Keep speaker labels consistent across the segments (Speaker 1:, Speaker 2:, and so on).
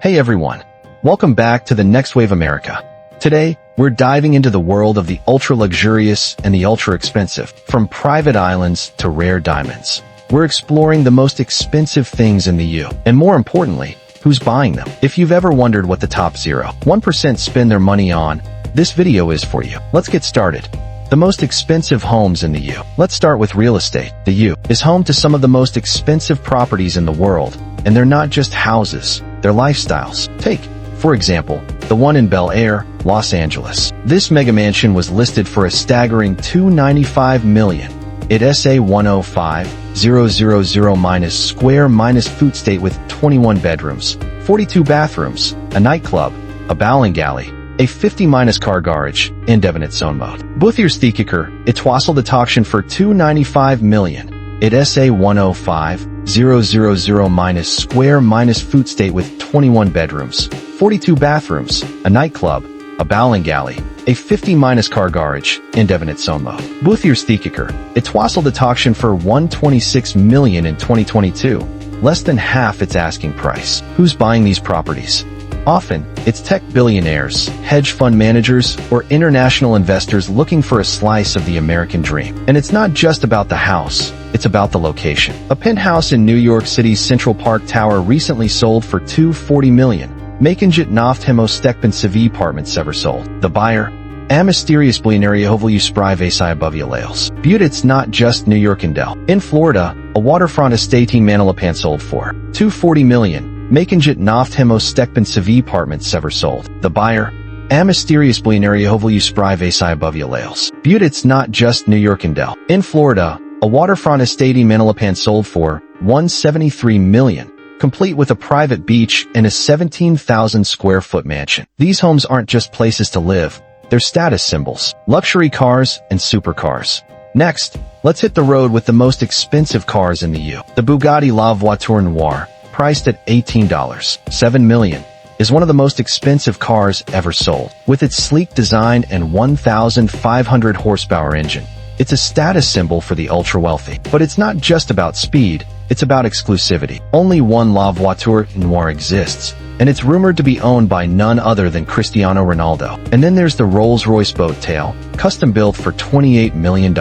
Speaker 1: Hey everyone, welcome back to the Next Wave America. Today, we're diving into the world of the ultra-luxurious and the ultra-expensive, from private islands to rare diamonds. We're exploring the most expensive things in the U, and more importantly, who's buying them. If you've ever wondered what the top 0.1% spend their money on, this video is for you. Let's get started. The most expensive homes in the U. Let's start with real estate. The U is home to some of the most expensive properties in the world, and they're not just houses, they're lifestyles. Take, for example, the one in Bel Air, Los Angeles. This mega mansion was listed for a staggering $295 million. It SA 105,000 square food state with 21 bedrooms, 42 bathrooms, a nightclub, a bowling alley, a 50- car garage, and Devon zone mode. Boothierstekiker, it twassel at auction for $295 million. It SA 105,000 square food state with 21 bedrooms, 42 bathrooms, a nightclub, a bowling alley, a 50- car garage, and Devon zone mode. Boothierstekiker, it twassel at auction for $126 million in 2022, less than half its asking price. Who's buying these properties? Often, it's tech billionaires, hedge fund managers, or international investors looking for a slice of the American dream. And it's not just about the house, it's about the location. A penthouse in New York City's Central Park Tower recently sold for $240 million. Makinjit naft hemostekpensive apartments ever sold. The buyer? A mysterious billionaire above But it's not just New York and Del. In Florida, a waterfront estate in Manalapan sold for $240 million. Makinjit naft hemostekpensive apartments ever sold. The buyer? A mysterious billionaire above But it's not just New York and Del. In Florida, a waterfront estate in Manalapan sold for $173 million. Complete with a private beach and a 17,000 square foot mansion. These homes aren't just places to live, they're status symbols, luxury cars, and supercars. Next, let's hit the road with the most expensive cars in the U. The Bugatti La Voiture Noire, priced at $18.7 million, is one of the most expensive cars ever sold. With its sleek design and 1,500 horsepower engine, it's a status symbol for the ultra-wealthy. But it's not just about speed, it's about exclusivity. Only one La Voiture Noire exists, and it's rumored to be owned by none other than Cristiano Ronaldo. And then there's the Rolls-Royce Boat Tail, custom-built for $28 million.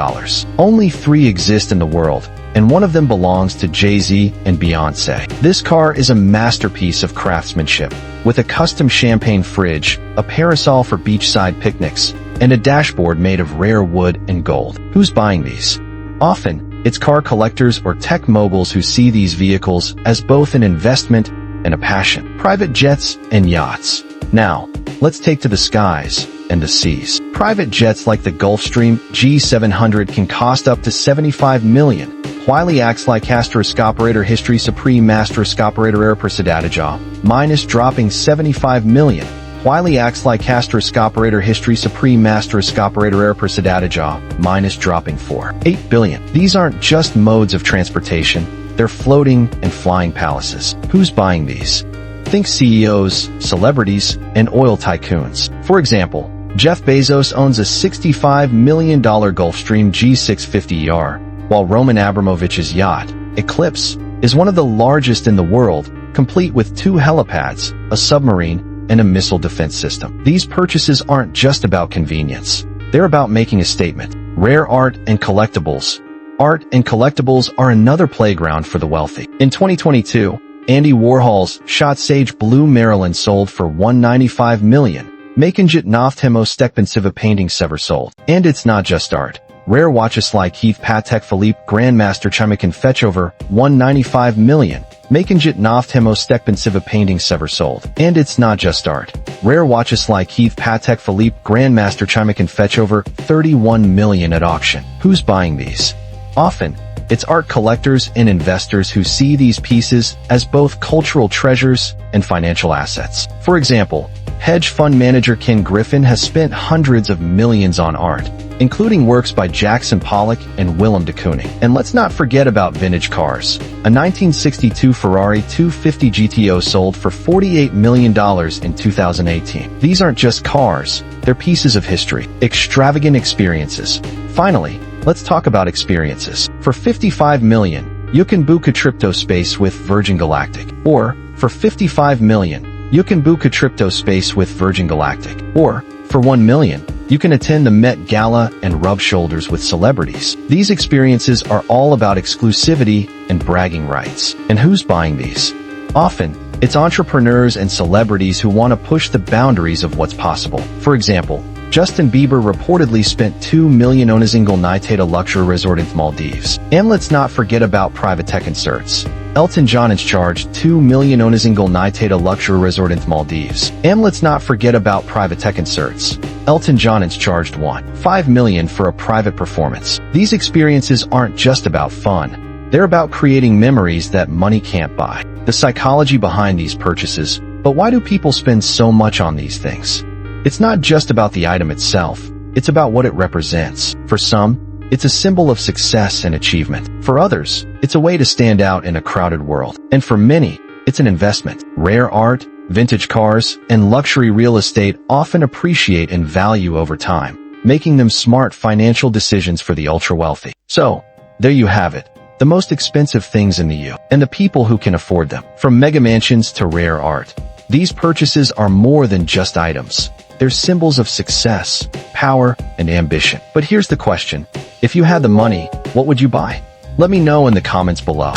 Speaker 1: Only 3 exist in the world, and one of them belongs to Jay-Z and Beyoncé. This car is a masterpiece of craftsmanship, with a custom champagne fridge, a parasol for beachside picnics, and a dashboard made of rare wood and gold. Who's buying these? Often, it's car collectors or tech moguls who see these vehicles as both an investment and a passion. Private jets and yachts. Now, let's take to the skies and the seas. Private jets like the Gulfstream G700 can cost up to $75 million. While acts like Astroscoperator History Supreme Masteroscoperator Air Persidadaja, minus dropping $75 million. While acts like Astroscoperator History Supreme Masteroscoperator Air Persidadaja, minus dropping $8 billion. These aren't just modes of transportation, they're floating and flying palaces. Who's buying these? Think CEOs, celebrities, and oil tycoons. For example, Jeff Bezos owns a $65 million Gulfstream G650ER, while Roman Abramovich's yacht, Eclipse, is one of the largest in the world, complete with 2 helipads, a submarine, and a missile defense system. These purchases aren't just about convenience. They're about making a statement. Rare art and collectibles. Art and collectibles are another playground for the wealthy. In 2022, Andy Warhol's Shot Sage Blue Marilyn sold for $195 million. Makinjit naft hemostekpensive paintings ever sold. And it's not just art. Rare watches like Keith Patek Philippe Grandmaster Chima can fetch over $195 million. Makinjit naft hemostekpensive paintings ever sold. And it's not just art. Rare watches like Keith Patek Philippe Grandmaster Chima can fetch over $31 million at auction. Who's buying these? Often, it's art collectors and investors who see these pieces as both cultural treasures and financial assets. For example, hedge fund manager Ken Griffin has spent hundreds of millions on art, including works by Jackson Pollock and Willem de Kooning. And let's not forget about vintage cars. A 1962 Ferrari 250 GTO sold for $48 million in 2018. These aren't just cars, they're pieces of history. Extravagant experiences. Finally, let's talk about experiences. For $55 million, you can book a trip to space with Virgin Galactic. Or, for $55 million, you can book a trip to space with Virgin Galactic. Or, for 1 million, you can attend the Met Gala and rub shoulders with celebrities. These experiences are all about exclusivity and bragging rights. And who's buying these? Often, it's entrepreneurs and celebrities who want to push the boundaries of what's possible. For example, Justin Bieber reportedly spent 2 million on a single night at a luxury resort in Maldives. And let's not forget about private tech inserts. Elton John is charged 2 million on a single night at a luxury resort in Maldives. And let's not forget about private tech inserts. Elton John is charged 1.5 million for a private performance. These experiences aren't just about fun. They're about creating memories that money can't buy. The psychology behind these purchases. But why do people spend so much on these things? It's not just about the item itself. It's about what it represents. For some, it's a symbol of success and achievement. For others, it's a way to stand out in a crowded world. And for many, it's an investment. Rare art, vintage cars, and luxury real estate often appreciate in value over time, making them smart financial decisions for the ultra-wealthy. So, there you have it. The most expensive things in the U.S. and the people who can afford them. From mega mansions to rare art. These purchases are more than just items. They're symbols of success, power, and ambition. But here's the question. If you had the money, what would you buy? Let me know in the comments below.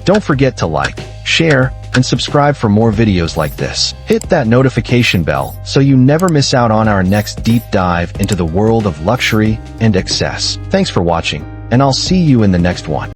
Speaker 1: Don't forget to like, share, and subscribe for more videos like this. Hit that notification bell so you never miss out on our next deep dive into the world of luxury and excess. Thanks for watching, and I'll see you in the next one.